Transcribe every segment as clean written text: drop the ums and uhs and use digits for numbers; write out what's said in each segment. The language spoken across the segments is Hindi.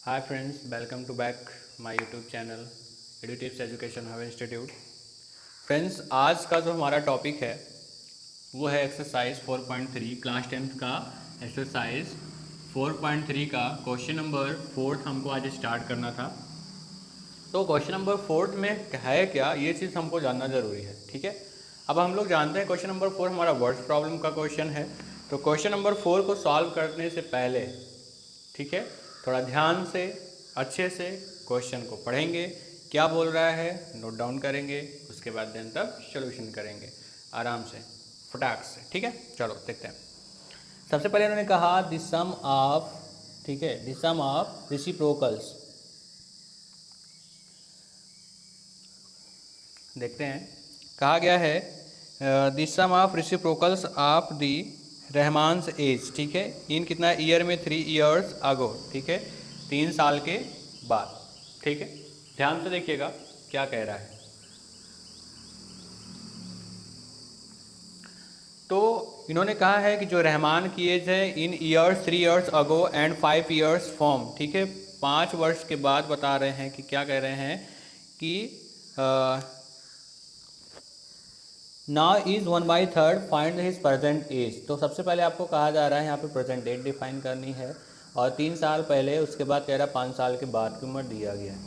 Hi friends, welcome to back my YouTube channel Edutips education hub institute. Friends, आज का जो हमारा टॉपिक है वो है एक्सरसाइज 4.3 क्लास 10th का एक्सरसाइज 4.3 का क्वेश्चन नंबर 4 हमको आज स्टार्ट करना था। तो क्वेश्चन नंबर 4 में है क्या, ये चीज़ हमको जानना ज़रूरी है। ठीक है, अब हम लोग जानते हैं क्वेश्चन नंबर 4 हमारा वर्ड्स प्रॉब्लम का क्वेश्चन है। तो क्वेश्चन नंबर 4 को सॉल्व करने से पहले, ठीक है, थोड़ा ध्यान से अच्छे से क्वेश्चन को पढ़ेंगे, क्या बोल रहा है नोट डाउन करेंगे, उसके बाद देन तब सोल्यूशन करेंगे आराम से फटाक से। ठीक है, चलो देखते हैं। सबसे पहले उन्होंने कहा द सम ऑफ, ठीक है, द सम ऑफ रेसिप्रोकल्स। देखते हैं, कहा गया है the sum of reciprocals of the Rahman's age. ठीक है, इन कितना ईयर में 3 years अगो। ठीक है, 3 साल के बाद। ठीक है, ध्यान से देखिएगा क्या कह रहा है। तो इन्होंने कहा है कि जो रहमान की एज है इन years 3 years ago and 5 years form. ठीक है, 5 वर्ष के बाद बता रहे हैं कि क्या कह रहे हैं कि now is 1/3 find his present age. तो सबसे पहले आपको कहा जा रहा है यहाँ पे प्रेजेंट डेट डिफाइन करनी है और 3 साल पहले, उसके बाद कह रहा है 5 साल के बाद की उम्र दिया गया है।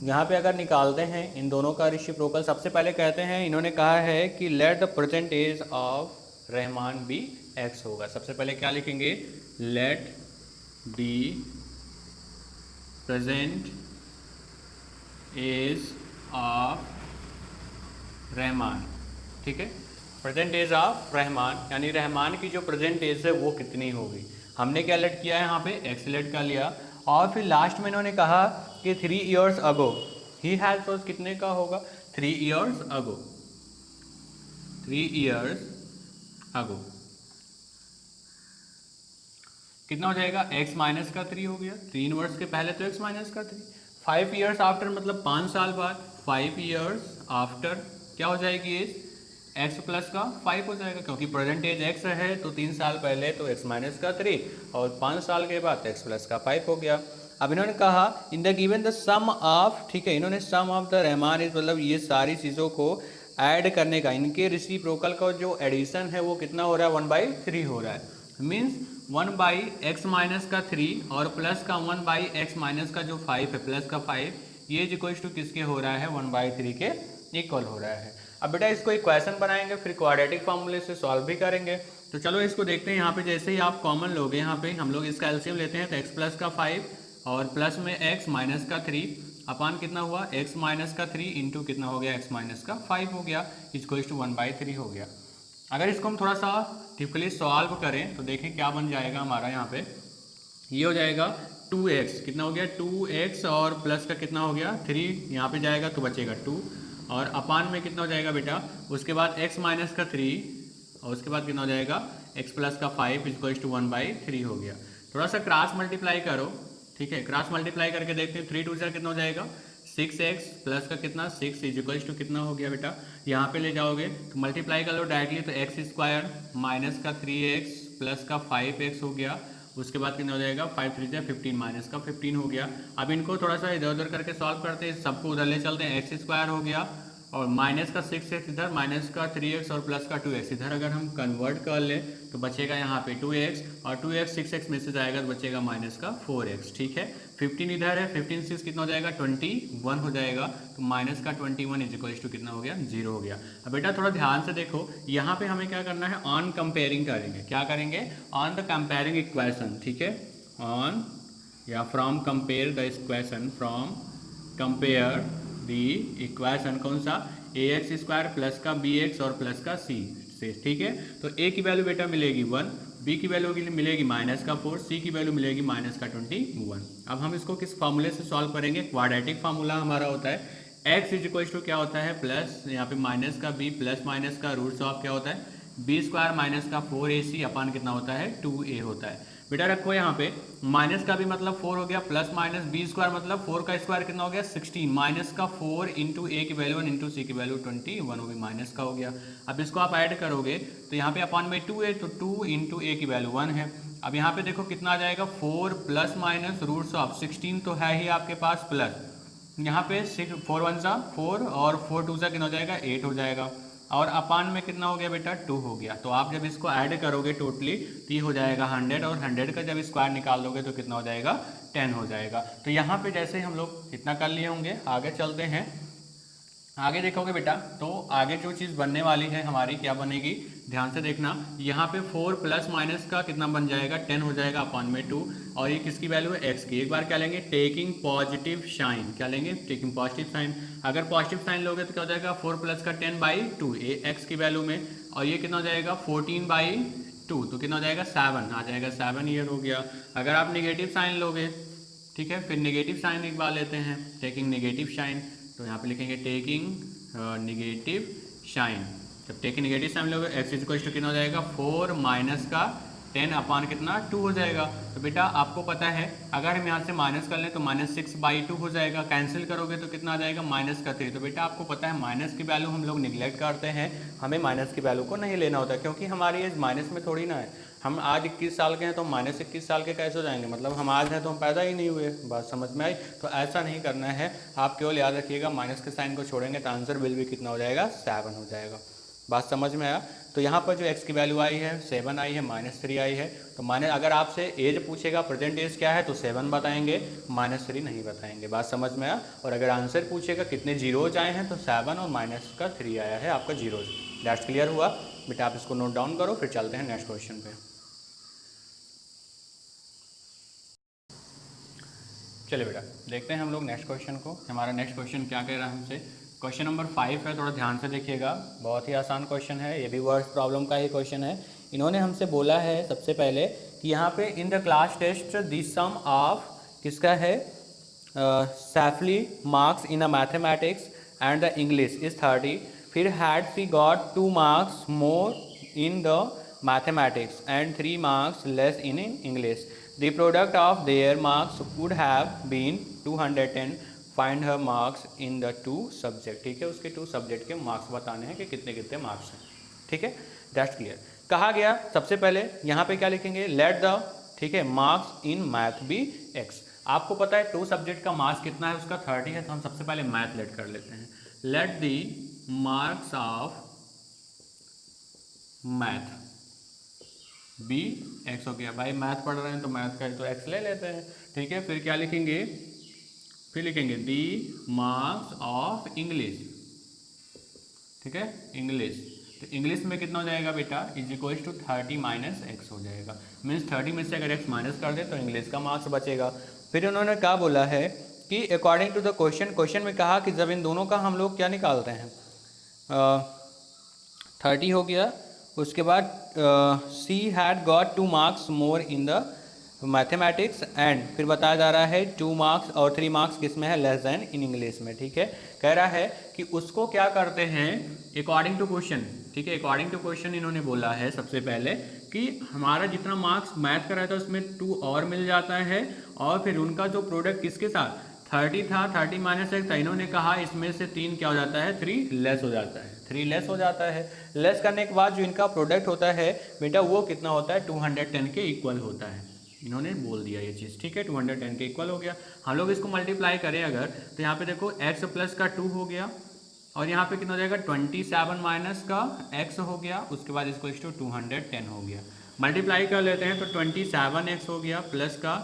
यहाँ पे अगर निकालते हैं इन दोनों का रेसिप्रोकल, सबसे पहले कहते हैं, इन्होंने कहा है कि let the present age of Rahman be x होगा। सबसे पहले क्या लिखेंगे, let the present age of Rahman. ठीक है, प्रेजेंट एज ऑफ रहमान यानी रहमान की जो प्रेजेंट एज है वो कितनी होगी। हमने क्या लेट किया है, यहाँ पे एक्स लेट का लिया। और फिर लास्ट में इन्होंने कहा कि 3 years ago he has was, कितने का होगा 3 years अगो, 3 years अगो कितना हो जाएगा, x माइनस का 3 हो गया। 3 वर्ष के पहले तो x माइनस का 3। 5 years आफ्टर मतलब 5 साल बाद, 5 years आफ्टर क्या हो जाएगी एज, x प्लस का 5 हो जाएगा, क्योंकि प्रेजेंट एज x है तो 3 साल पहले तो x माइनस का 3 और 5 साल के बाद x प्लस का 5 हो गया। अब इन्होंने कहा in the given the sum of, ठीक है, इन्होंने sum of the Rahman is, मतलब ये सारी चीज़ों को ऐड करने का, इनके रेसिप्रोकल का जो एडिशन है वो कितना हो रहा है, 1/3 हो रहा है। मीन्स 1/x माइनस का 3 और प्लस का 1/x माइनस का जो 5 है, प्लस का 5, ये इक्वल टू किसके हो रहा है, 1/3 के इक्वल हो रहा है। अब बेटा इसको इक्वेशन बनाएंगे, फिर क्वाड्रेटिक फार्मूले से सॉल्व भी करेंगे। तो चलो इसको देखते हैं। यहाँ पे जैसे ही आप कॉमन लोगे, यहाँ पे हम लोग इसका एलसीएम लेते हैं तो x प्लस का 5 और प्लस में x माइनस का 3 अपान कितना हुआ, x माइनस का 3 इंटू कितना हो गया, x माइनस का 5 हो गया, इक्वल टू 1/3 हो गया। अगर इसको हम थोड़ा सा टिपिकली सॉल्व करें तो देखें क्या बन जाएगा हमारा। यहाँ पे ये हो जाएगा 2x, कितना हो गया 2x और प्लस का कितना हो गया 3, यहाँ पे जाएगा तो बचेगा 2 और अपान में कितना हो जाएगा बेटा, उसके बाद x माइनस का 3 और उसके बाद कितना हो जाएगा x प्लस का 5 इक्वल टू 1/3 हो गया। थोड़ा सा क्रॉस मल्टीप्लाई करो, ठीक है, क्रॉस मल्टीप्लाई करके देखते हैं। 3 2 से कितना हो जाएगा 6x प्लस का कितना 6 इक्वल टू कितना हो गया बेटा, यहाँ पे ले जाओगे तो मल्टीप्लाई कर लो डायरेक्टली तो x स्क्वायर माइनस का 3x प्लस का 5x हो गया। उसके बाद कितना हो जाएगा 5 3 जा 15 माइनस का 15 हो गया। अब इनको थोड़ा सा इधर उधर करके सॉल्व करते हैं, सबको उधर ले चलते हैं। x स्क्वायर हो गया और माइनस का 6x इधर, माइनस का 3x और प्लस का 2x इधर अगर हम कन्वर्ट कर ले तो बचेगा यहाँ पे 2x और 2x 6x में से जाएगा तो बचेगा माइनस का 4x। ठीक है, 15 इधर है, 15 6 कितना हो जाएगा 21 हो जाएगा, तो माइनस का 21 इज इक्वल टू कितना हो गया 0 हो गया। अब बेटा थोड़ा ध्यान से देखो, यहाँ पे हमें क्या करना है, ऑन कंपेयरिंग करेंगे। क्या करेंगे, ऑन द कंपेयरिंग इक्वेशन। ठीक है, ऑन या from compare the equation, from compare the equation, कौन सा, ax स्क्वायर प्लस का bx और प्लस का c से। ठीक है, तो a की वैल्यू बेटा मिलेगी 1, b की वैल्यू मिलेगी माइनस का 4, c की वैल्यू मिलेगी माइनस का 21। अब हम इसको किस फार्मूले से सॉल्व करेंगे, क्वाड्रेटिक फार्मूला हमारा होता है x इज इक्वल टू क्या होता है, प्लस यहाँ पे माइनस का b प्लस माइनस का रूट्स ऑफ क्या होता है, b स्क्वायर माइनस का 4ac अपान कितना होता है 2a होता है। बेटा रखो यहाँ पे माइनस का भी मतलब 4 हो गया, प्लस माइनस बी स्क्वायर मतलब 4 का स्क्वायर कितना हो गया 16, माइनस का 4 इंटू ए की वैल्यू 1 इंटू सी की वैल्यू 21 वो भी माइनस का हो गया। अब इसको आप ऐड करोगे तो यहाँ पे अपान में 2 है तो 2 इंटू ए की वैल्यू 1 है। अब यहाँ पे देखो कितना आ जाएगा 4 प्लस माइनस रूट्स ऑफ 16 तो है ही आपके पास प्लस यहाँ पे 4 1 सा 4 और 4 2 सा कितना हो जाएगा 8 हो जाएगा और अपान में कितना हो गया बेटा 2 हो गया। तो आप जब इसको ऐड करोगे टोटली तो ये हो जाएगा 100 और 100 का जब स्क्वायर निकाल दोगे तो कितना हो जाएगा 10 हो जाएगा। तो यहाँ पे जैसे हम लोग इतना कर लिए होंगे, आगे चलते हैं। आगे देखोगे बेटा तो आगे जो चीज़ बनने वाली है हमारी क्या बनेगी, ध्यान से देखना। यहाँ पे 4 प्लस माइनस का कितना बन जाएगा 10 हो जाएगा अपॉन में 2 और ये किसकी वैल्यू है x की। एक बार क्या लेंगे टेकिंग पॉजिटिव साइन, क्या लेंगे टेकिंग पॉजिटिव साइन। अगर पॉजिटिव साइन लोगे तो क्या हो जाएगा 4 प्लस का 10/2 ये x की वैल्यू में और ये कितना हो जाएगा 14/2 तो कितना हो जाएगा 7 आ जाएगा 7 ईयर हो गया। अगर आप निगेटिव साइन लोगे ठीक है, फिर निगेटिव साइन एक बार लेते हैं टेकिंग निगेटिव साइन, तो यहाँ पे लिखेंगे टेकिंग निगेटिव साइन। जब टेकिंग निगेटिव साइन लोगे एक्स इक्वल टू कितना हो जाएगा 4 माइनस का 10 अपान कितना 2 हो जाएगा। तो बेटा आपको पता है अगर हम यहाँ से माइनस कर लें तो -6/2 हो जाएगा, कैंसिल करोगे तो कितना आ जाएगा -3। तो बेटा आपको पता है माइनस की वैल्यू हम लोग निगलेक्ट करते हैं, हमें माइनस की वैल्यू को नहीं लेना होता क्योंकि हमारी एज माइनस में थोड़ी ना है। हम आज 21 साल के हैं तो -21 साल के कैसे हो जाएंगे, मतलब हम आज हैं तो हम पैदा ही नहीं हुए। बात समझ में आई? तो ऐसा नहीं करना है, आप केवल याद रखिएगा माइनस के साइन को छोड़ेंगे तो आंसर बिल भी कितना हो जाएगा 7 हो जाएगा। बात समझ में आया? तो यहाँ पर जो x की वैल्यू आई है 7 आई है, -3 आई है। तो माइनस अगर आपसे एज पूछेगा प्रेजेंट एज क्या है तो 7 बताएंगे, -3 नहीं बताएंगे। बात समझ में आया? और अगर आंसर पूछेगा कितने जीरोज आए हैं तो 7 और -3 आया है आपका जीरोज। दैट्स क्लियर हुआ बेटा? आप इसको नोट डाउन करो, फिर चलते हैं नेक्स्ट क्वेश्चन पे। चलिए बेटा देखते हैं हम लोग नेक्स्ट क्वेश्चन को। हमारा नेक्स्ट क्वेश्चन क्या कह रहा है हमसे, क्वेश्चन नंबर 5 है, थोड़ा ध्यान से देखिएगा। बहुत ही आसान क्वेश्चन है, ये भी वर्ड प्रॉब्लम का ही क्वेश्चन है। इन्होंने हमसे बोला है सबसे पहले कि यहाँ पे in the class test the sum of किसका है सैफली marks in a mathematics and the English is 30, फिर had she got 2 marks more in the mathematics and 3 marks less in English. The product of their marks would have been 210. Find her marks in the 2 subject। ठीक है, उसके 2 सब्जेक्ट के मार्क्स बताने हैं कि कितने कितने मार्क्स हैं। ठीक है, दैट्स क्लियर। कहा गया सबसे पहले यहाँ पे क्या लिखेंगे लेट द, ठीक है, marks in math be x। आपको पता है 2 सब्जेक्ट का मार्क्स कितना है उसका 30 है, तो हम सबसे पहले मैथ लेट कर लेते हैं। Let the marks of math be x हो गया। भाई मैथ पढ़ रहे हैं तो मैथ का तो एक्स ले लेते हैं। ठीक है, फिर क्या लिखेंगे, फिर लिखेंगे दी मार्क्स ऑफ इंग्लिश। ठीक है, इंग्लिश, तो इंग्लिश में कितना हो जाएगा बेटा is equal to 30 minus x हो जाएगा। मीन्स 30 में से अगर एक्स माइनस कर दे तो इंग्लिश का मार्क्स बचेगा। फिर उन्होंने क्या बोला है कि अकॉर्डिंग टू द क्वेश्चन में कहा कि जब इन दोनों का हम लोग क्या निकालते हैं 30 हो गया, उसके बाद she had got 2 marks more in the mathematics and फिर बताया जा रहा है 2 मार्क्स और 3 मार्क्स किस में है लेस देन इन इंग्लिश में। ठीक है, कह रहा है कि उसको क्या करते हैं अकॉर्डिंग टू क्वेश्चन। ठीक है, अकॉर्डिंग टू क्वेश्चन इन्होंने बोला है सबसे पहले कि हमारा जितना मार्क्स मैथ का रहता है उसमें 2 और मिल जाता है और फिर उनका जो प्रोडक्ट किसके साथ 30 था, 30 माइनस एक्स था। इन्होंने कहा इसमें से 3 क्या हो जाता है 3 लेस हो जाता है, 3 लेस हो जाता है। लेस करने के बाद जो इनका प्रोडक्ट होता है बेटा वो कितना होता है 210 के इक्वल होता है। इन्होंने बोल दिया ये चीज़। ठीक है, 210 के इक्वल हो गया। हम लोग इसको मल्टीप्लाई करें अगर तो यहाँ पे देखो x प्लस का 2 हो गया और यहाँ पे कितना हो जाएगा 27 माइनस का x हो गया, उसके बाद इसको 210 हो गया। मल्टीप्लाई कर लेते हैं तो 27x हो गया प्लस का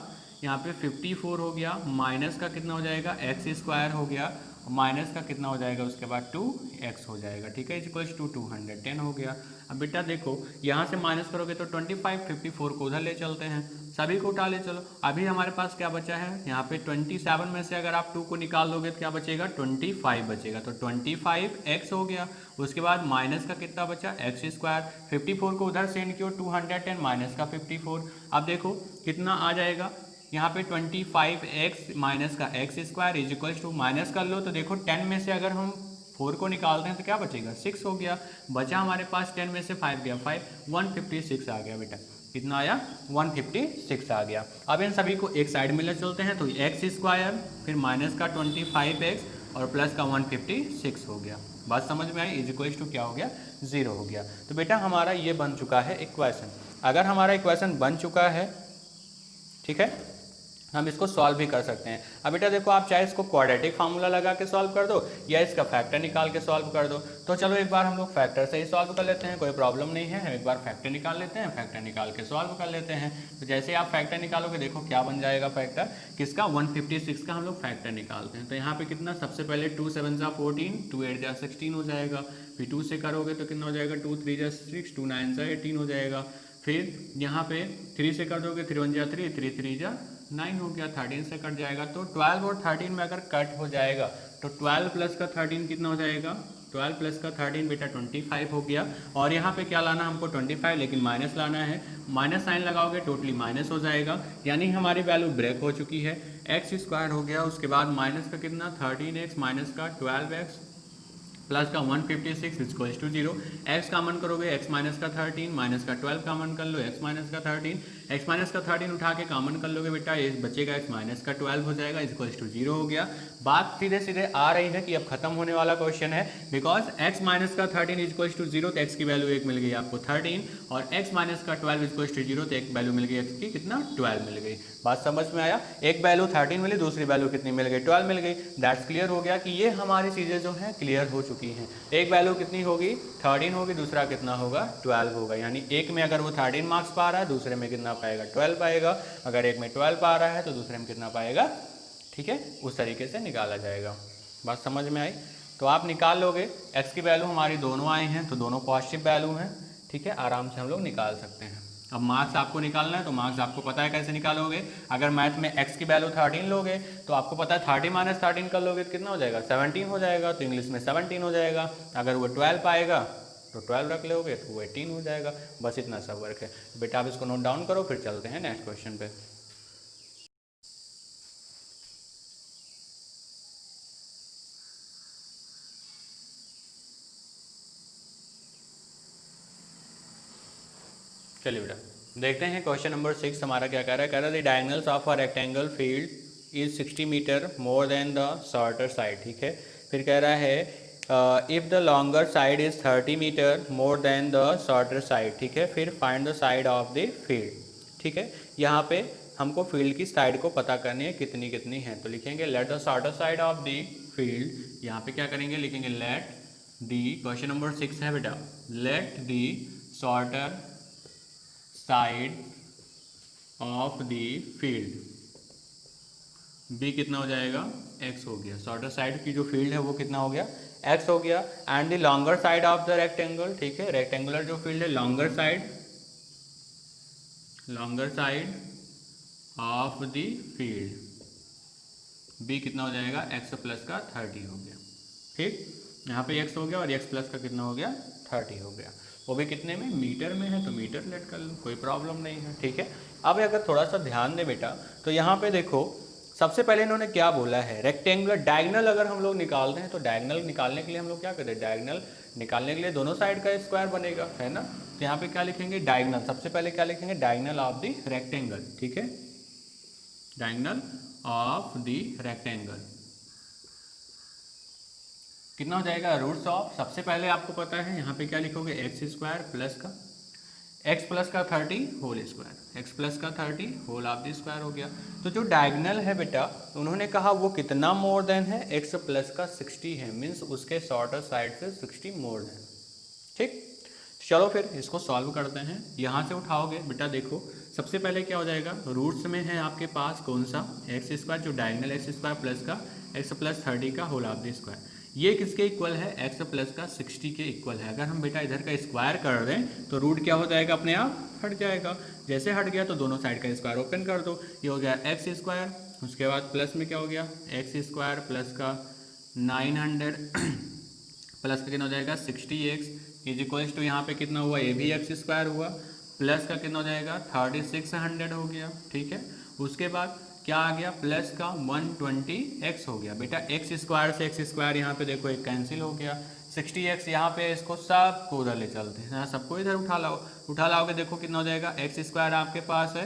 यहाँ पे 54 हो गया, माइनस का कितना हो जाएगा x स्क्वायर हो गया, माइनस का कितना हो जाएगा उसके बाद 2x हो जाएगा। ठीक है, इक्वल्स टू 210 हो गया। अब बेटा देखो यहाँ से माइनस करोगे तो 25 54 को उधर ले चलते हैं, सभी को उठा ले चलो। अभी हमारे पास क्या बचा है यहाँ पे 27 में से अगर आप 2 को निकाल दोगे तो क्या बचेगा 25 बचेगा। तो 25x हो गया, उसके बाद माइनस का कितना बचा x स्क्वायर, 54 को उधर सेंड किया 210 माइनस का 54। अब देखो कितना आ जाएगा यहाँ पे 25x माइनस का x square is equals to minus कर लो तो देखो 10 में से अगर हम 4 को निकालते हैं तो क्या बचेगा 6 हो गया। बचा हमारे पास 10 में से 5 गया 5, 156 आ गया बेटा। कितना आया 156 आ गया। अब इन सभी को एक साइड में ले चलते हैं तो x स्क्वायर फिर माइनस का 25x और प्लस का 156 हो गया। बात समझ में आई? इज इक्वल्स टू क्या हो गया 0 हो गया। तो बेटा हमारा ये बन चुका है इक्वेशन। अगर हमारा इक्वेशन बन चुका है, ठीक है, हम इसको सॉल्व भी कर सकते हैं। अब बेटा देखो, आप चाहे इसको क्वाड्रेटिक फार्मूला लगा के सॉल्व कर दो या इसका फैक्टर निकाल के सॉल्व कर दो। तो चलो एक बार हम लोग फैक्टर से ही सॉल्व कर लेते हैं, कोई प्रॉब्लम नहीं है। हम एक बार फैक्टर निकाल लेते हैं, फैक्टर निकाल के सॉल्व कर लेते हैं। तो जैसे आप फैक्टर निकालोगे, देखो क्या बन जाएगा फैक्टर किसका, 156 का हम लोग फैक्टर निकालते हैं। तो यहाँ पे कितना, सबसे पहले 2 7 जा 14, 2 8 जा 16 हो जाएगा। फिर 2 से करोगे तो कितना हो जाएगा, 2 3 जा 6, 2 9 जा 18 हो जाएगा। फिर यहाँ पे 3 से कर दोगे, 3 1 जा 3, 3 3 जा 9 हो गया, 13 से कट जाएगा। तो 12 और 13 में अगर कट हो जाएगा तो 12 प्लस का 13 कितना हो जाएगा, 12 प्लस का 13 बेटा 25 हो गया। और यहाँ पे क्या लाना हमको 25, लेकिन माइनस लाना है, माइनस साइन लगाओगे टोटली माइनस हो जाएगा, यानी हमारी वैल्यू ब्रेक हो चुकी है। एक्स स्क्वायर हो गया, उसके बाद माइनस का कितना 13x माइनस का 12x प्लस का 156 इक्वल्स टू 0। एक्स कामन करोगे, एक्स माइनस का 13 माइनस का 12 कामन कर लो, एक्स माइनस का 13, एक्स माइनस का 13 उठा के कामन कर लोगे बेटा, ये बचेगा एक्स माइनस का 12 हो जाएगा, इक्वल्स टू 0 हो गया। बात सीधे सीधे आ रही है कि अब खत्म होने वाला क्वेश्चन है, बिकॉज एक्स माइनस का 13 इक्वल्स टू 0, तो एक्स की वैल्यू 1 मिल गई आपको 13, और एक्स माइनस का 12 इक्वल्स टू 0, तो एक वैल्यू मिल गई एक्स की कितना 12 मिल गई। बात समझ में आया, एक वैल्यू 13 मिली, दूसरी वैल्यू कितनी मिल गई 12 मिल गई। दैट्स क्लियर हो गया कि ये हमारी चीज़ें जो हैं क्लियर हो चुकी हैं। एक वैल्यू कितनी होगी 13 होगी, दूसरा कितना होगा 12 होगा, यानी एक में अगर वो 13 मार्क्स पा रहा है, दूसरे में कितना पाएगा 12 पाएगा, अगर एक में 12 पा रहा है तो दूसरे में कितना पाएगा, ठीक है, उस तरीके से निकाला जाएगा। बात समझ में आई, तो आप निकाल लोगे। एक्स की वैल्यू हमारी दोनों आई हैं, तो दोनों पॉजिटिव वैल्यू हैं, ठीक है, आराम से हम लोग निकाल सकते हैं। अब मार्क्स आपको निकालना है, तो मार्क्स आपको पता है कैसे निकालोगे। अगर मैथ में x की वैल्यू 13 लोगे तो आपको पता है 30 माइनस 13 कर लोगे तो कितना हो जाएगा 17 हो जाएगा, तो इंग्लिश में 17 हो जाएगा। अगर वो 12 पाएगा तो 12 रख लोगे तो वो 18 हो जाएगा। बस इतना सब वर्क है बेटा, आप इसको नोट डाउन करो, फिर चलते हैं नेक्स्ट क्वेश्चन पे। चलिए बेटा देखते हैं क्वेश्चन नंबर 6 हमारा क्या कह रहा है। कह रहा है the diagonals of a rectangle field is 60 metre more than the shorter side, ठीक है। फिर कह रहा है if the longer side is 30 metre more than the shorter side, ठीक है। फिर find the side of the field, ठीक है। यहाँ पे हमको फील्ड की साइड को पता करनी है कितनी कितनी है, तो लिखेंगे let the shorter side of the field. यहाँ पे क्या करेंगे, लिखेंगे लेट दी, क्वेश्चन नंबर 6 है बेटा, let the shorter side of the field be कितना हो जाएगा x हो गया। शॉर्टर साइड की जो फील्ड है वो कितना हो गया x हो गया। And the longer side of the rectangle, ठीक है, रेक्टेंगुलर जो फील्ड है longer side of the field b कितना हो जाएगा x प्लस का 30 हो गया, ठीक। यहाँ पे x हो गया और x प्लस का कितना हो गया 30 हो गया, वो भी कितने में मीटर में है, तो मीटर लेट कर लो, कोई प्रॉब्लम नहीं है, ठीक है। अब अगर थोड़ा सा ध्यान दे बेटा, तो यहाँ पे देखो सबसे पहले इन्होंने क्या बोला है, रेक्टेंगुलर डायगोनल अगर हम लोग निकालते हैं तो डायगोनल निकालने के लिए हम लोग क्या करते हैं, डायगोनल निकालने के लिए दोनों साइड का स्क्वायर बनेगा, है ना। तो यहाँ पे क्या लिखेंगे डायगोनल, सबसे पहले क्या लिखेंगे डायगोनल ऑफ द रेक्टेंगल, ठीक है, डायगोनल ऑफ द रेक्टेंगल कितना हो जाएगा रूट्स ऑफ, सबसे पहले आपको पता है यहाँ पे क्या लिखोगे एक्स स्क्वायर प्लस का x प्लस का 30 होल स्क्वायर, एक्स प्लस का 30 होल ऑफ द स्क्वायर हो गया। तो जो डायगोनल है बेटा उन्होंने कहा वो कितना मोर देन है, x प्लस का 60 है, मीन्स उसके शॉर्टर साइड से 60 मोर देन, ठीक। चलो फिर इसको सॉल्व करते हैं। यहाँ से उठाओगे बेटा, देखो सबसे पहले क्या हो जाएगा, रूट्स में है आपके पास कौन सा एक्स स्क्वायर, जो डायगोनल एक्स स्क्वायर प्लस का एक्स प्लस 30 का होल ऑफ द स्क्वायर, ये किसके इक्वल है एक्स प्लस का 60 के इक्वल है। अगर हम बेटा इधर का स्क्वायर कर दें तो रूट क्या हो जाएगा, अपने आप हट जाएगा। जैसे हट गया तो दोनों साइड का स्क्वायर ओपन कर दो, ये हो गया एक्स स्क्वायर, उसके बाद प्लस में क्या हो गया एक्स स्क्वायर प्लस का 900 प्लस का कितना हो जाएगा 60x इज इक्वल्स टू यहाँ पे कितना हुआ, ये भी एक्स स्क्वायर हुआ, प्लस का कितना हो जाएगा 3600 हो गया, ठीक है। उसके बाद क्या आ गया प्लस का 120x हो गया। बेटा एक्स स्क्वायर से एक्स स्क्वायर यहाँ पे देखो एक कैंसिल हो गया, 60x यहाँ पे इसको सबको उधर ले चलते हैं, सबको इधर उठा लाओगे, देखो कितना हो जाएगा एक्स स्क्वायर आपके पास है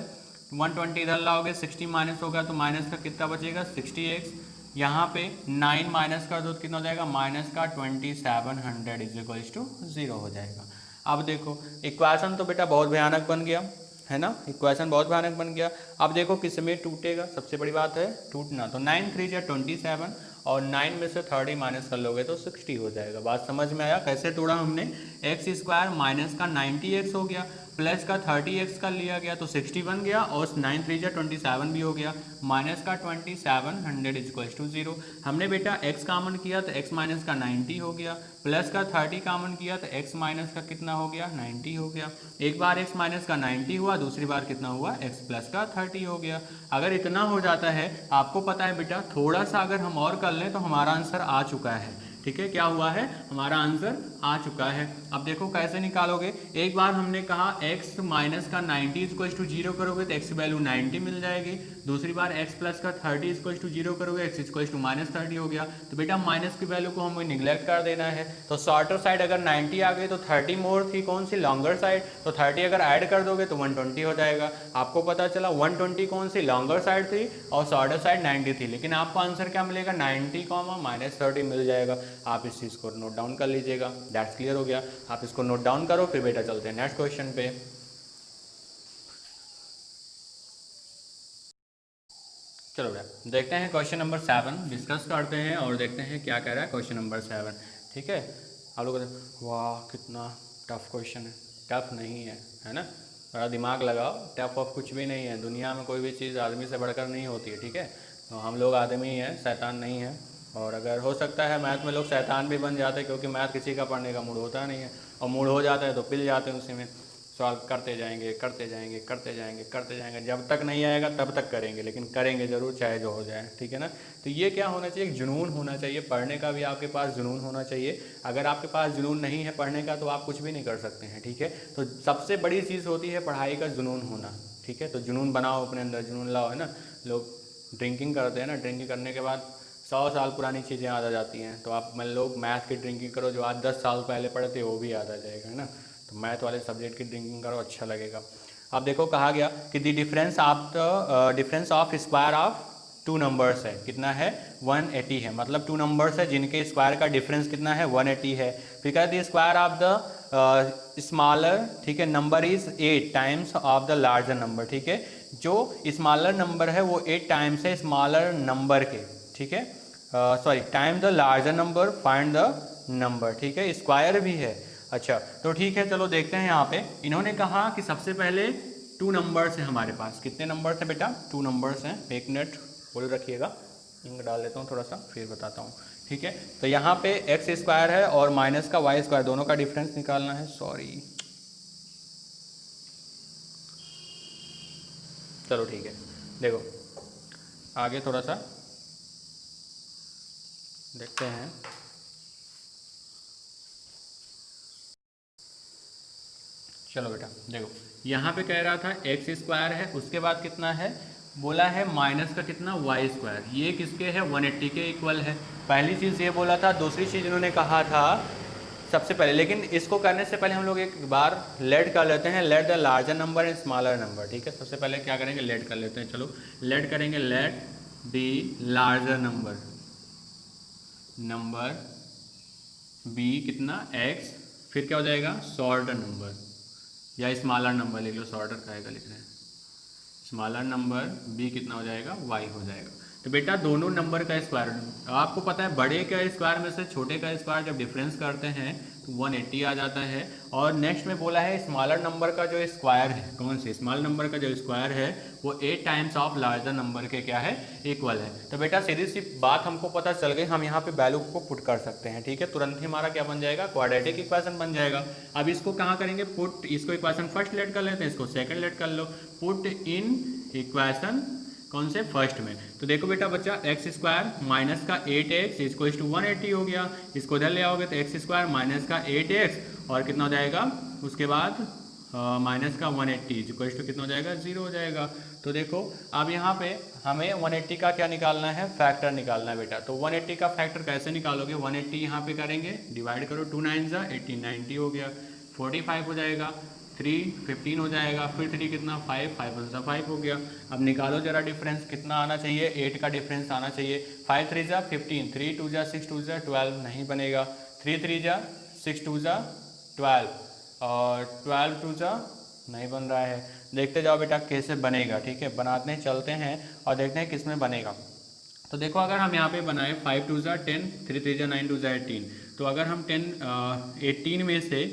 120 इधर लाओगे 60 माइनस होगा तो माइनस का कितना बचेगा 60x, यहाँ पे 9 माइनस कर दो तो कितना हो जाएगा माइनस का 2700 इज इक्वल्स टू 0 हो जाएगा। अब देखो इक्वेशन तो बेटा बहुत भयानक बन गया है ना, इक्वेशन बहुत भयानक बन गया। अब देखो किस में टूटेगा, सबसे बड़ी बात है टूटना। तो 9 3 या 27 और 9 में से 30 माइनस कर लोगे तो 60 हो जाएगा। बात समझ में आया कैसे तोड़ा हमने? एक्स स्क्वायर माइनस का 90x हो गया, प्लस का 30x का लिया गया तो 60 बन गया, और 9 3 या 27 भी हो गया, माइनस का 2700 इक्वल्स टू 0। हमने बेटा x कामन किया तो x माइनस का 90 हो गया, प्लस का 30 कामन किया तो x माइनस का कितना हो गया? 90 हो गया। एक बार x माइनस का 90 हुआ, दूसरी बार कितना हुआ? x प्लस का 30 हो गया। अगर इतना हो जाता है, आपको पता है बेटा थोड़ा सा अगर हम और कर लें तो हमारा आंसर आ चुका है। ठीक है, क्या हुआ है? हमारा आंसर आ चुका है। अब देखो कैसे निकालोगे। एक बार हमने कहा x माइनस का 90 इक्वल टू 0 करोगे तो x की वैल्यू 90 मिल जाएगी। दूसरी बार x प्लस का 30 इक्वल टू 0 करोगे, x इक्वल टू माइनस 30 हो गया। तो बेटा माइनस की वैल्यू को हमें निगलेक्ट कर देना है। तो शॉर्टर साइड अगर 90 आ गई तो 30 मोर थी कौन सी? Longer side. तो 30 अगर ऐड कर दोगे तो 120 हो जाएगा। आपको पता चला 120 कौन सी? लॉन्गर साइड थी और शॉर्टर साइड 90 थी। लेकिन आपको आंसर क्या मिलेगा? 90 माइनस 30 मिल जाएगा। आप इस चीज़ को नोट डाउन कर लीजिएगा। दैट्स क्लियर हो गया। आप इसको नोट डाउन करो, फिर बेटा चलते हैं नेक्स्ट क्वेश्चन पे। चलो बेटा देखते हैं क्वेश्चन नंबर 7 डिस्कस करते हैं और देखते हैं क्या कह रहा है क्वेश्चन नंबर 7। ठीक है, आप लोग वाह कितना टफ क्वेश्चन है। टफ नहीं है ना, बड़ा दिमाग लगाओ। टफ ऑफ कुछ भी नहीं है दुनिया में, कोई भी चीज़ आदमी से बढ़कर नहीं होती है। ठीक है, तो हम लोग आदमी ही हैं, शैतान नहीं है। और अगर हो सकता है मैथ में लोग शैतान भी बन जाते हैं, क्योंकि मैथ किसी का पढ़ने का मूड होता नहीं है, और मूड हो जाता है तो पिल जाते हैं उसी में। सॉल्व करते जाएंगे करते जाएंगे करते जाएंगे करते जाएंगे, जब तक नहीं आएगा तब तक करेंगे, लेकिन करेंगे ज़रूर चाहे जो हो जाए। ठीक है ना, तो ये क्या होना चाहिए? एक जुनून होना चाहिए पढ़ने का भी, आपके पास जुनून होना चाहिए। अगर आपके पास जुनून नहीं है पढ़ने का तो आप कुछ भी नहीं कर सकते हैं। ठीक है, तो सबसे बड़ी चीज़ होती है पढ़ाई का जुनून होना। ठीक है, तो जुनून बनाओ अपने अंदर, जुनून लाओ। है ना, लोग ड्रिंकिंग करते हैं ना, ड्रिंकिंग करने के बाद 100 साल पुरानी चीज़ें याद आ जाती हैं। तो आप मान लोग मैथ की ड्रिंकिंग करो जो आज 10 साल पहले पढ़े थे, वो भी याद आ जाएगा। है ना, तो मैथ वाले सब्जेक्ट की ड्रिंकिंग करो, अच्छा लगेगा। अब देखो कहा गया कि the difference of square of 2 numbers है, कितना है? 180 है। मतलब 2 नंबर्स है जिनके स्क्वायर का डिफरेंस कितना है? 180 है। फिर कहते हैं स्क्वायर ऑफ द स्मॉलर, ठीक है, number is 8 times of the larger number. ठीक है, जो स्मॉलर नंबर है वो 8 टाइम्स है स्मॉलर नंबर के। ठीक है, sorry time the larger number, find the number. ठीक है, स्क्वायर भी है। अच्छा तो ठीक है, चलो देखते हैं। यहाँ पे इन्होंने कहा कि सबसे पहले 2 नंबर्स हैं हमारे पास। कितने नंबर्स हैं बेटा? 2 नंबर्स हैं। एक मिनट बोल रखिएगा, इंक डाल लेता हूँ थोड़ा सा, फिर बताता हूँ। ठीक है, तो यहाँ पे एक्स स्क्वायर है और माइनस का वाई स्क्वायर, दोनों का डिफरेंस निकालना है। सॉरी, चलो ठीक है, देखो आगे थोड़ा सा देखते हैं। चलो बेटा देखो, यहाँ पे कह रहा था एक्स स्क्वायर है, उसके बाद कितना है? बोला है माइनस का कितना? Y square. ये किसके है? 180 के इक्वल है। पहली चीज़ ये बोला था। दूसरी चीज़ इन्होंने कहा था सबसे पहले, लेकिन इसको करने से पहले हम लोग एक बार लेट कर लेते हैं, late the larger number and smaller number. ठीक है, सबसे पहले क्या करेंगे? लेट कर लेते हैं। चलो लेट करेंगे, let the larger number be कितना? एक्स, फिर क्या हो जाएगा? शॉर्टर नंबर या स्मॉलर नंबर लिख लो, शॉर्टर काहेगा लिख रहे हैं। स्मॉलर नंबर बी कितना हो जाएगा? वाई हो जाएगा। तो बेटा दोनों नंबर का स्क्वायर, आपको पता है बड़े का स्क्वायर में से छोटे का स्क्वायर जब डिफरेंस करते हैं तो 180 आ जाता है। और नेक्स्ट में बोला है स्मॉलर नंबर का जो स्क्वायर है, कौन से? स्मॉलर नंबर का जो स्क्वायर है वो 8 टाइम्स ऑफ लार्जर नंबर के क्या है? इक्वल है। तो बेटा सीधी सी बात हमको पता चल गई, हम यहाँ पे वैल्यू को पुट कर सकते हैं। ठीक है, तुरंत ही हमारा क्या बन जाएगा? क्वाड्रेटिक इक्वेशन बन जाएगा। अब इसको कहाँ करेंगे पुट? इसको इक्वेशन फर्स्ट लेट कर लेते हैं, इसको सेकंड लेट कर लो। पुट इन इक्वेशन कौन से? फर्स्ट में। तो देखो बेटा बच्चा, एक्स स्क्वायर माइनस का 8x इसको 180 हो गया। इसको इधर ले आओगे तो एक्स स्क्वायर माइनस का 8x और कितना हो जाएगा? उसके बाद माइनस का 180 इक्वल टू कितना हो जाएगा? 0 हो जाएगा। तो देखो अब यहाँ पे हमें 180 का क्या निकालना है? फैक्टर निकालना है बेटा। तो 180 का फैक्टर कैसे निकालोगे? 180 यहाँ पे करेंगे, डिवाइड करो, 2 9 जा 18, 90 हो गया, 45 हो जाएगा, 3 15 हो जाएगा, फिर 3 कितना? 5, 5 1 5 हो गया। अब निकालो जरा डिफरेंस, कितना आना चाहिए? 8 का डिफरेंस आना चाहिए। 5 3 जा 15, 3 2 जा 6 2 जा 12, नहीं बनेगा। 3 3 जा 6 2 जा 12 और 12 टू जा नहीं बन रहा है। देखते जाओ बेटा कैसे बनेगा, ठीक है, बनाते हैं, चलते हैं और देखते हैं किस में बनेगा। तो देखो अगर हम यहाँ पे बनाए 5 टू जा 10, 3 3 जा 9 टू जा 18, तो अगर हम 18 में से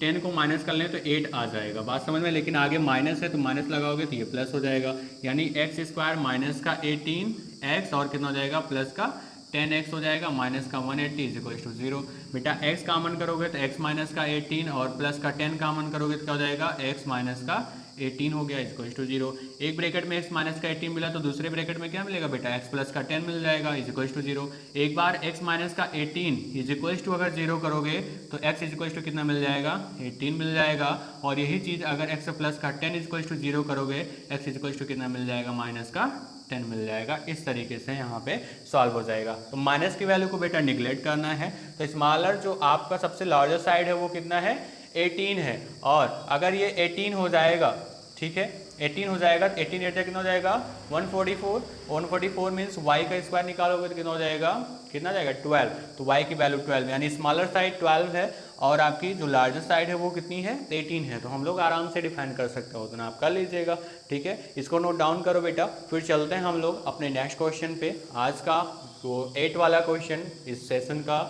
10 को माइनस कर लें तो 8 आ जाएगा, बात समझ में। लेकिन आगे माइनस है तो माइनस लगाओगे तो ये प्लस हो जाएगा, यानी एक्स स्क्वायर माइनस का 18 और कितना हो जाएगा प्लस का 10x हो जाएगा, माइनस का 180 इज इक्वल टू 0। बेटा x कामन करोगे तो x माइनस का 18 और प्लस का 10 कामन करोगे तो क्या हो जाएगा x माइनस का 18 हो गया इज इक्वल टू 0। एक ब्रैकेट में x माइनस का 18 मिला तो दूसरे ब्रैकेट में क्या मिलेगा बेटा x प्लस का 10 मिल जाएगा इज इक्वल टू 0। एक बार x माइनस का 18 इज इक्वल टू अगर 0 करोगे तो x इज इक्वल टू कितना मिल जाएगा 18 मिल जाएगा, और यही चीज़ अगर x प्लस का 10 इज इक्वल टू 0 करोगे x इज इक्वल टू कितना मिल जाएगा माइनस का 10 मिल जाएगा। इस तरीके से यहाँ पे सॉल्व हो जाएगा। तो माइनस की वैल्यू को बेटा निगलेक्ट करना है, तो स्मॉलर जो आपका सबसे लार्जर साइड है वो कितना है 18 है, और अगर ये 18 हो जाएगा, ठीक है 18 हो जाएगा, 18 8 कितना हो जाएगा 144, 144 मीन्स y का स्क्वायर निकालोगे तो कितना हो जाएगा, कितना जाएगा 12, तो y की वैल्यू 12, यानी स्मॉलर साइड 12 है और आपकी जो लार्जर साइड है वो कितनी है 18 है। तो हम लोग आराम से डिफाइन कर सकते हो, उतना आप कर लीजिएगा, ठीक है। इसको नोट डाउन करो बेटा। फिर चलते हैं हम लोग अपने नेक्स्ट क्वेश्चन पे। आज का जो 8 वाला क्वेश्चन इस सेशन का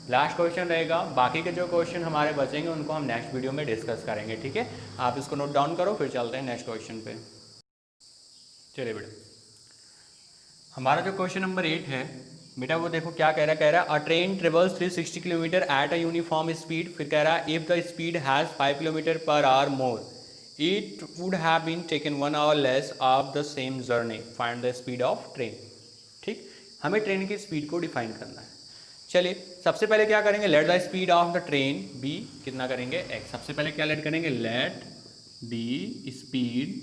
लास्ट क्वेश्चन रहेगा, बाकी के जो क्वेश्चन हमारे बचेंगे उनको हम नेक्स्ट वीडियो में डिस्कस करेंगे, ठीक है। आप इसको नोट डाउन करो, फिर चलते हैं नेक्स्ट क्वेश्चन पे। चलिए बेटा, हमारा जो क्वेश्चन नंबर 8 है बेटा वो देखो क्या कह रहा है a train travels 360 kilometre at a uniform speed. फिर कह रहा है if the speed has 5 kilometre per hour more it would have been taken 1 hour less of the same journey, find the speed of train. ठीक, हमें ट्रेन की स्पीड को डिफाइन करना है। चलिए सबसे पहले क्या करेंगे, let the speed of the train be कितना करेंगे x। सबसे पहले क्या लेट करेंगे, let the speed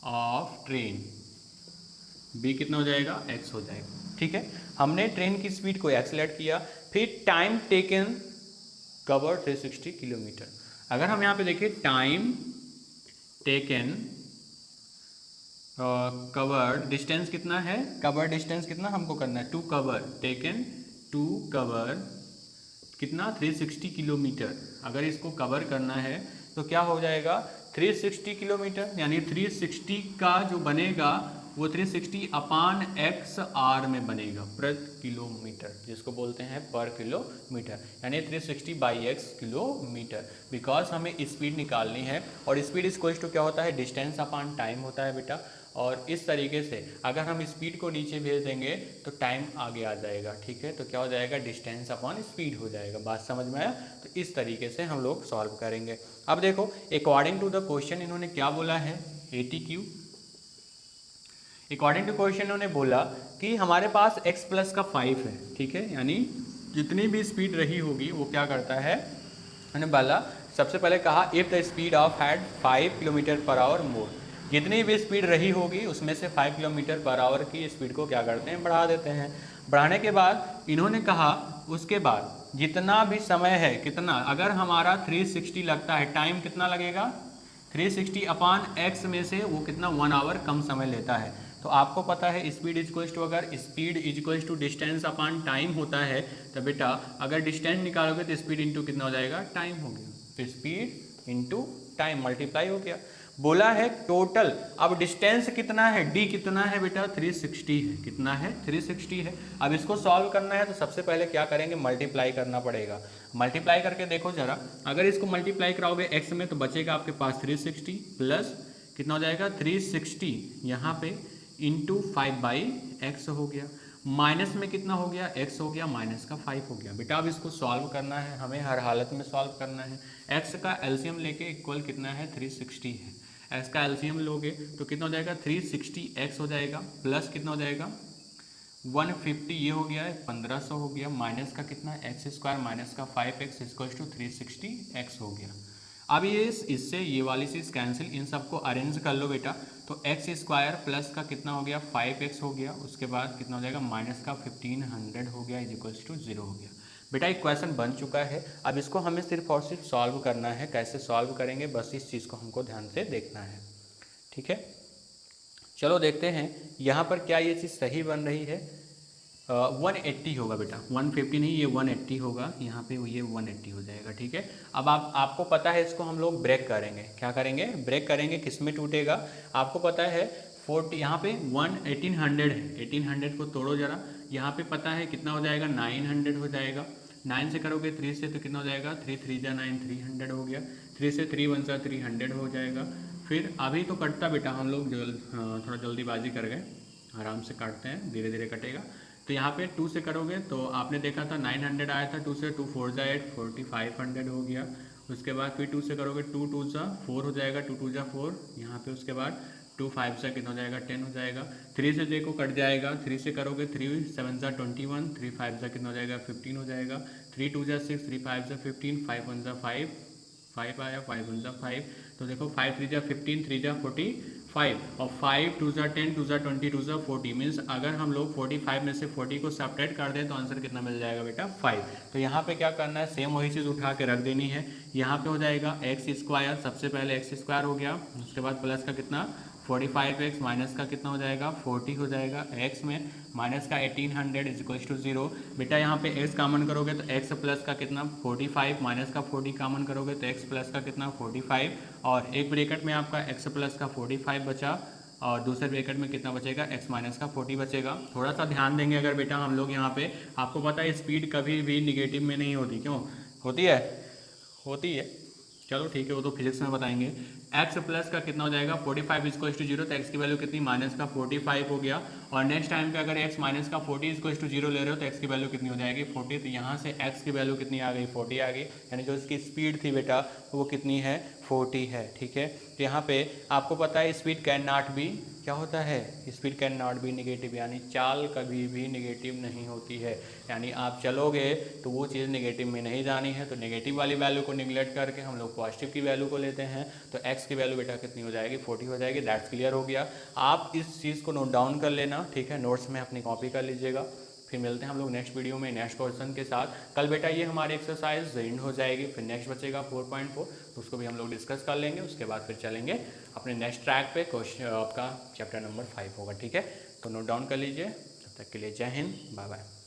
of train be कितना हो जाएगा x हो जाएगा, ठीक है। हमने ट्रेन की स्पीड को x लेट किया, फिर टाइम टेकन कवर 360 किलोमीटर। अगर हम यहाँ पे देखिए टाइम टेकन कवर डिस्टेंस कितना है, कवर डिस्टेंस कितना हमको करना है, to cover taken to cover कितना 360 किलोमीटर। अगर इसको कवर करना है तो क्या हो जाएगा 360 किलोमीटर, यानी 360 का जो बनेगा वो 360 अपान एक्स आर में बनेगा प्रति किलोमीटर, जिसको बोलते हैं पर किलोमीटर, यानी 360 बाई एक्स किलोमीटर। बिकॉज हमें स्पीड निकालनी है और स्पीड इक्वल टू क्या होता है, डिस्टेंस अपान टाइम होता है बेटा। और इस तरीके से अगर हम स्पीड को नीचे भेज देंगे तो टाइम आगे आ जाएगा, ठीक है। तो क्या हो जाएगा, डिस्टेंस अपॉन स्पीड हो जाएगा। बात समझ में आया? तो इस तरीके से हम लोग सॉल्व करेंगे। अब देखो अकॉर्डिंग टू द क्वेश्चन इन्होंने क्या बोला है, ATQ अकॉर्डिंग टू क्वेश्चन इन्होंने बोला कि हमारे पास x प्लस का 5 है, ठीक है, यानी जितनी भी स्पीड रही होगी वो क्या करता है, मैंने बोला सबसे पहले कहा if the speed of had 5 kilometre per hour more, जितनी भी स्पीड रही होगी उसमें से 5 किलोमीटर पर आवर की स्पीड को क्या करते हैं, बढ़ा देते हैं। बढ़ाने के बाद इन्होंने कहा उसके बाद जितना भी समय है, कितना, अगर हमारा 360 लगता है, टाइम कितना लगेगा 360 अपान x में से वो कितना 1 आवर कम समय लेता है। तो आपको पता है स्पीड इक्वल्स टू, अगर speed equals to distance upon time होता है तो बेटा अगर डिस्टेंस निकालोगे तो स्पीड इंटू कितना हो जाएगा, टाइम हो गया। तो स्पीड इंटू टाइम मल्टीप्लाई हो गया। बोला है टोटल, अब डिस्टेंस कितना है, d कितना है बेटा 360 है, कितना है 360 है। अब इसको सॉल्व करना है तो सबसे पहले क्या करेंगे, मल्टीप्लाई करना पड़ेगा। मल्टीप्लाई करके देखो जरा, अगर इसको मल्टीप्लाई कराओगे x में तो बचेगा आपके पास 360 प्लस कितना हो जाएगा 360 यहाँ पे इंटू 5/x हो गया, माइनस में कितना हो गया x हो गया, माइनस का 5 हो गया। बेटा अब इसको सॉल्व करना है, हमें हर हालत में सॉल्व करना है। x का एलसीएम लेके इक्वल कितना है 360 है, x का एलसीएम लोगे तो कितना हो जाएगा 360x हो जाएगा, प्लस कितना हो जाएगा 150 ये हो गया है 1500 हो गया, माइनस का कितना एक्स स्क्वायर माइनस का 5x इक्वल टू 360x हो गया। अब ये इससे ये वाली चीज़ कैंसिल, इन सबको अरेंज कर लो बेटा। तो एक्स स्क्वायर प्लस का कितना हो गया 5x हो गया, उसके बाद कितना हो जाएगा माइनस का 1500 हो गया इज इक्वल्स टू 0 हो गया। बेटा एक क्वेश्चन बन चुका है, अब इसको हमें सिर्फ और सिर्फ सॉल्व करना है। कैसे सॉल्व करेंगे, बस इस चीज़ को हमको ध्यान से देखना है, ठीक है। चलो देखते हैं यहाँ पर क्या ये चीज़ सही बन रही है। 180 होगा बेटा, 150 नहीं, ये 180 होगा, यहाँ पे ये 180 हो जाएगा, ठीक है। अब आपको पता है इसको हम लोग ब्रेक करेंगे, क्या करेंगे, ब्रेक करेंगे, किस में टूटेगा, आपको पता है 40, यहाँ पे 1800 है, 1800 को तोड़ो जरा, यहाँ पे पता है कितना हो जाएगा, 900 हो जाएगा, 9 से करोगे 3 से तो कितना हो जाएगा, 3 3 जा 9, 300 हो गया, 3 से 3 1 जा 300 हो जाएगा। फिर अभी तो कटता बेटा, हम लोग थोड़ा जल्दीबाजी कर गए, आराम से काटते हैं, धीरे धीरे कटेगा। तो यहाँ पे 2 से करोगे तो आपने देखा था 900 आया था, 2 से 2 4 जा 8, 4500 हो गया। उसके बाद फिर 2 से करोगे, 2 2 जा 4 हो जाएगा, 2 2 जा 4 यहाँ पे। उसके बाद 2 5 से कितना हो जाएगा, 10 हो जाएगा। 3 से देखो कट जाएगा, 3 से करोगे 3 7 जा 21, 3 5 जा कितना हो जाएगा, 15 हो जाएगा। 3 2 जा 6, 3 5 जा 15, 5 1 जा 5, 5 आया, 5 1 जा 5, तो देखो 5 3 जा 15, 3 जा 45, और 5 2 जा 10, 2 जा 20, 2 जा 40, मीन्स अगर हम लोग 45 में से 40 को सब्ट्रैक्ट कर दें तो आंसर कितना मिल जाएगा बेटा, 5। तो यहाँ पे क्या करना है, सेम वही चीज़ उठा के रख देनी है। यहाँ पे हो जाएगा एक्स स्क्वायर, सबसे पहले एक्स स्क्वायर हो गया, उसके बाद प्लस का कितना 45x, माइनस का कितना हो जाएगा 40 हो जाएगा, x में माइनस का 1800 इज इक्वल्स टू 0। बेटा यहाँ पे x कॉमन करोगे तो x प्लस का कितना 45, माइनस का 40 कॉमन करोगे तो x प्लस का कितना 45, और एक ब्रैकेट में आपका x प्लस का 45 बचा, और दूसरे ब्रैकेट में कितना बचेगा, x माइनस का 40 बचेगा। थोड़ा सा ध्यान देंगे अगर बेटा हम लोग यहाँ पे, आपको पता है स्पीड कभी भी निगेटिव में नहीं होती, क्यों होती है, होती है, चलो ठीक है, वो तो फिजिक्स में बताएंगे। x प्लस का कितना हो जाएगा 45 इक्वल्स टू 0, तो x की वैल्यू कितनी माइनस का 45 हो गया, और नेक्स्ट टाइम पे अगर x माइनस का 40 इक्वल्स टू 0 ले रहे हो तो x की वैल्यू कितनी हो जाएगी 40, तो यहाँ से x की वैल्यू कितनी आ गई 40 आ गई, यानी जो इसकी स्पीड थी बेटा वो कितनी है 40 है, ठीक है। तो यहाँ पे आपको पता है स्पीड कैन नॉट बी, क्या होता है, speed can not be negative, यानी चाल कभी भी निगेटिव नहीं होती है, यानी आप चलोगे तो वो चीज़ निगेटिव में नहीं जानी है। तो नेगेटिव वाली वैल्यू को निगलेक्ट करके हम लोग पॉजिटिव की वैल्यू को लेते हैं, तो x की वैल्यू बेटा कितनी हो जाएगी 40 हो जाएगी। दैट्स क्लियर हो गया, आप इस चीज़ को नोट डाउन कर लेना, ठीक है, नोट्स में अपनी कॉपी कर लीजिएगा। फिर मिलते हैं हम लोग नेक्स्ट वीडियो में नेक्स्ट क्वेश्चन के साथ। कल बेटा ये हमारी एक्सरसाइज एंड हो जाएगी, फिर नेक्स्ट बचेगा 4.4, तो उसको भी हम लोग डिस्कस कर लेंगे। उसके बाद फिर चलेंगे अपने नेक्स्ट ट्रैक पे, क्वेश्चन आपका चैप्टर नंबर 5 होगा, ठीक है। तो नोट डाउन कर लीजिए, तब तक के लिए जय हिंद, बाय बाय।